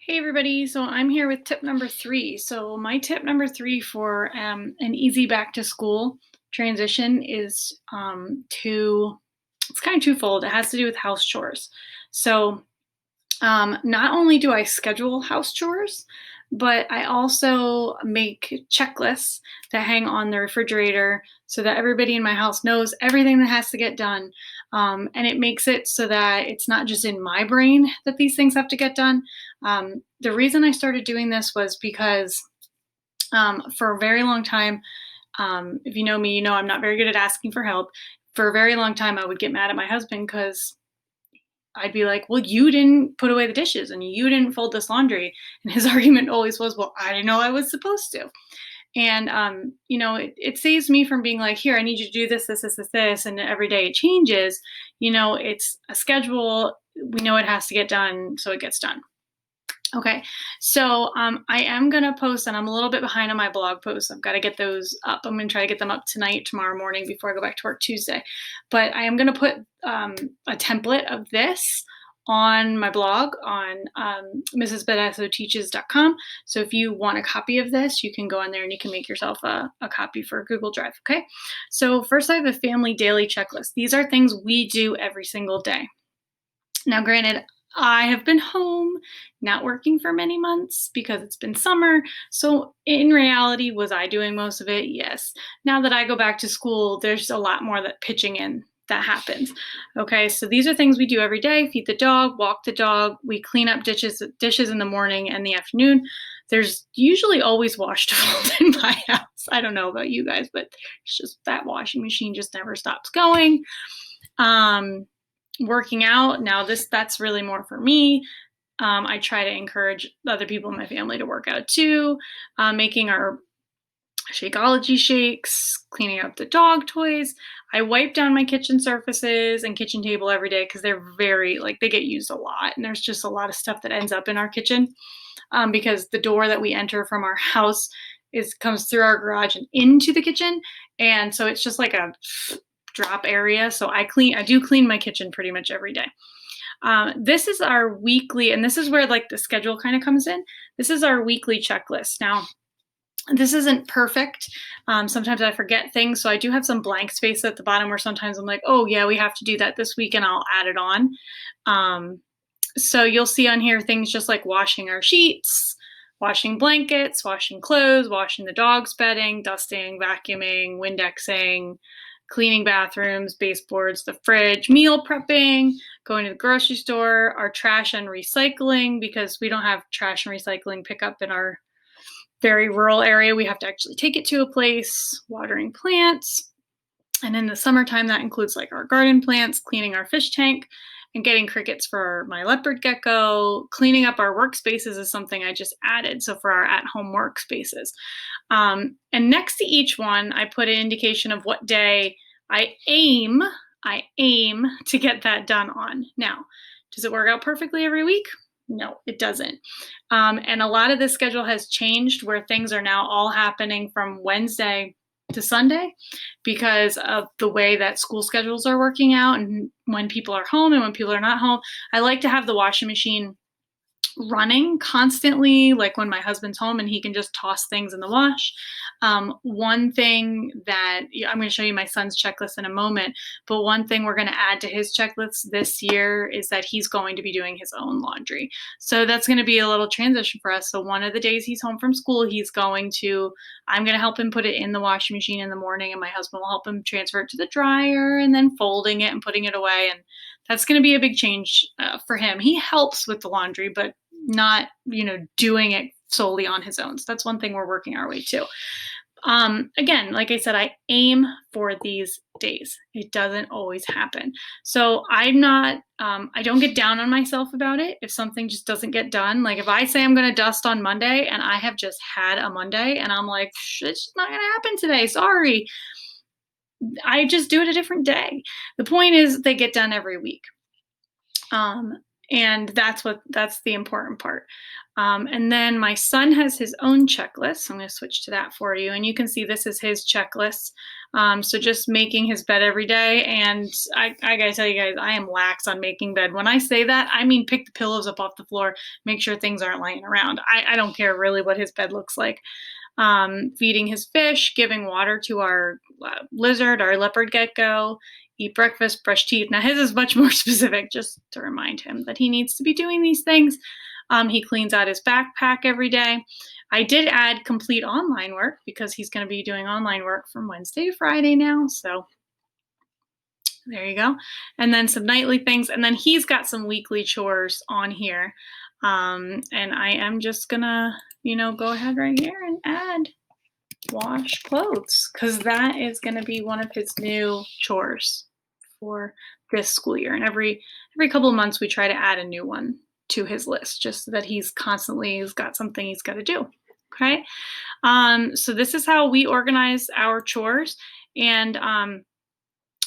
Hey everybody, so I'm here with tip number three. So my tip number three for an easy back to school transition is it's kind of twofold. It has to do with house chores. So not only do I schedule house chores, but I also make checklists that hang on the refrigerator so that everybody in my house knows everything that has to get done. And it makes it so that it's not just in my brain that these things have to get done. The reason I started doing this was because for a very long time, if you know me, you know I'm not very good at asking for help. For a very long time, I would get mad at my husband because I'd be like, "Well, you didn't put away the dishes and you didn't fold this laundry." And his argument always was, "Well, I didn't know I was supposed to." And it saves me from being like, "Here, I need you to do this, this, this, this, this," and every day it changes. It's a schedule. We know it has to get done, so it gets done. Okay, so I am gonna post, and I'm a little bit behind on my blog posts. I've got to get those up. I'm gonna try to get them up tonight, tomorrow morning, before I go back to work Tuesday. But I am gonna put a template of this on my blog on mrsbedessoteaches.com. So if you want a copy of this, you can go on there and you can make yourself a copy for Google Drive. Okay, so first I have a family daily checklist. These are things we do every single day. Now, granted, I have been home, not working for many months because it's been summer. So, in reality, was I doing most of it? Yes. Now that I go back to school, there's a lot more that pitching in that happens. Okay, so these are things we do every day: feed the dog, walk the dog. We clean up dishes in the morning and the afternoon. There's usually always wash to fold in my house. I don't know about you guys, but it's just that washing machine just never stops going. Um, Working out, now that's really more for me. I try to encourage other people in my family to work out too, making our Shakeology shakes, cleaning up the dog toys. I wipe down my kitchen surfaces and kitchen table every day because they're very, like, they get used a lot, and there's just a lot of stuff that ends up in our kitchen, because the door that we enter from our house is comes through our garage and into the kitchen, and so it's just like a drop area. So I do clean my kitchen pretty much every day. This is our weekly, and this is where like the schedule kind of comes in. This is our weekly checklist. Now, this isn't perfect. Sometimes I forget things, so I do have some blank space at the bottom where sometimes I'm like, "Oh yeah, we have to do that this week," and I'll add it on. Um, so you'll see on here things just like washing our sheets, washing blankets, washing clothes, washing the dog's bedding, dusting, vacuuming, Windexing, cleaning bathrooms, baseboards, the fridge, meal prepping, going to the grocery store, our trash and recycling, because we don't have trash and recycling pickup in our very rural area. We have to actually take it to a place, watering plants. And in the summertime, that includes like our garden plants, cleaning our fish tank, and getting crickets for my leopard gecko. Cleaning up our workspaces is something I just added. So for our at home workspaces. And next to each one, I put an indication of what day I aim, I aim to get that done on. Now, does it work out perfectly every week? No, it doesn't. And a lot of this schedule has changed where things are now all happening from Wednesday to Sunday because of the way that school schedules are working out and when people are home and when people are not home. I like to have the washing machine running constantly, like when my husband's home and he can just toss things in the wash. One thing that I'm going to show you my son's checklist in a moment, but one thing we're going to add to his checklist this year is that he's going to be doing his own laundry. So that's going to be a little transition for us. So one of the days he's home from school, I'm going to help him put it in the washing machine in the morning, and my husband will help him transfer it to the dryer and then folding it and putting it away. And that's going to be a big change for him. He helps with the laundry, but not, doing it solely on his own. So that's one thing we're working our way to. Again, like I said, I aim for these days. It doesn't always happen. So I don't get down on myself about it if something just doesn't get done. Like if I say I'm going to dust on Monday and I have just had a Monday and I'm like, it's just not going to happen today. Sorry. I just do it a different day. The point is they get done every week. And that's the important part. And then my son has his own checklist. So I'm going to switch to that for you. And you can see this is his checklist. So just making his bed every day. And I gotta tell you guys, I am lax on making bed. When I say that, I mean pick the pillows up off the floor, make sure things aren't laying around. I don't care really what his bed looks like. Feeding his fish, giving water to our lizard, our leopard gecko, eat breakfast, brush teeth. Now, his is much more specific, just to remind him that he needs to be doing these things. He cleans out his backpack every day. I did add complete online work because he's going to be doing online work from Wednesday to Friday now. So there you go. And then some nightly things. And then he's got some weekly chores on here. And I am just going to, go ahead right here and add wash clothes because that is going to be one of his new chores for this school year. And every couple of months we try to add a new one to his list just so that he's got something he's got to do. Okay. So this is how we organize our chores. And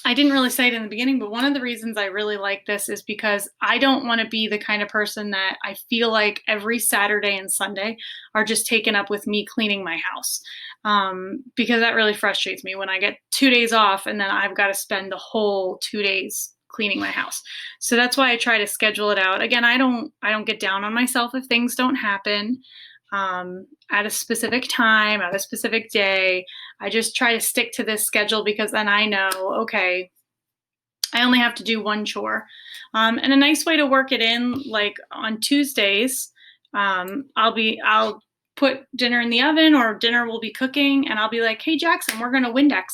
I didn't really say it in the beginning, but one of the reasons I really like this is because I don't want to be the kind of person that I feel like every Saturday and Sunday are just taken up with me cleaning my house. Because that really frustrates me when I get 2 days off and then I've got to spend the whole 2 days cleaning my house. So that's why I try to schedule it out. Again, I don't get down on myself if things don't happen at a specific time, at a specific day. I just try to stick to this schedule because then I know, okay, I only have to do one chore. And a nice way to work it in, like on Tuesdays, I'll put dinner in the oven or dinner will be cooking and I'll be like, hey, Jackson, we're going to Windex.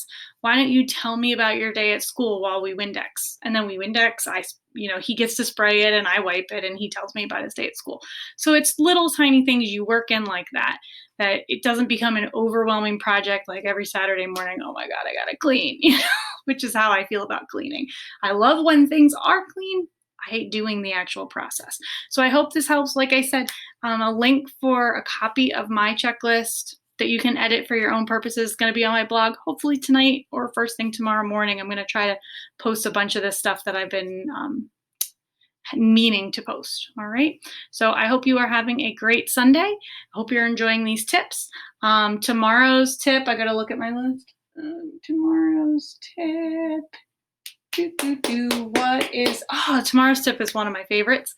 Why don't you tell me about your day at school while we Windex? And then we Windex, he gets to spray it and I wipe it and he tells me about his day at school. So it's little tiny things you work in like that it doesn't become an overwhelming project like every Saturday morning, oh my God, I got to clean, which is how I feel about cleaning. I love when things are clean. I hate doing the actual process. So I hope this helps. Like I said, a link for a copy of my checklist that you can edit for your own purposes is going to be on my blog, hopefully tonight or first thing tomorrow morning. I'm going to try to post a bunch of this stuff that I've been meaning to post. All right. So I hope you are having a great Sunday. I hope you're enjoying these tips. Tomorrow's tip, I got to look at my list. Tomorrow's tip. Tomorrow's tip is one of my favorites.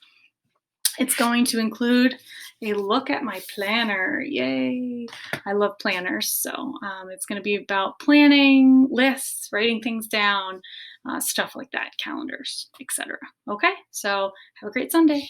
It's going to include a look at my planner. Yay. I love planners. So it's going to be about planning, lists, writing things down, stuff like that, calendars, etc. Okay. So have a great Sunday.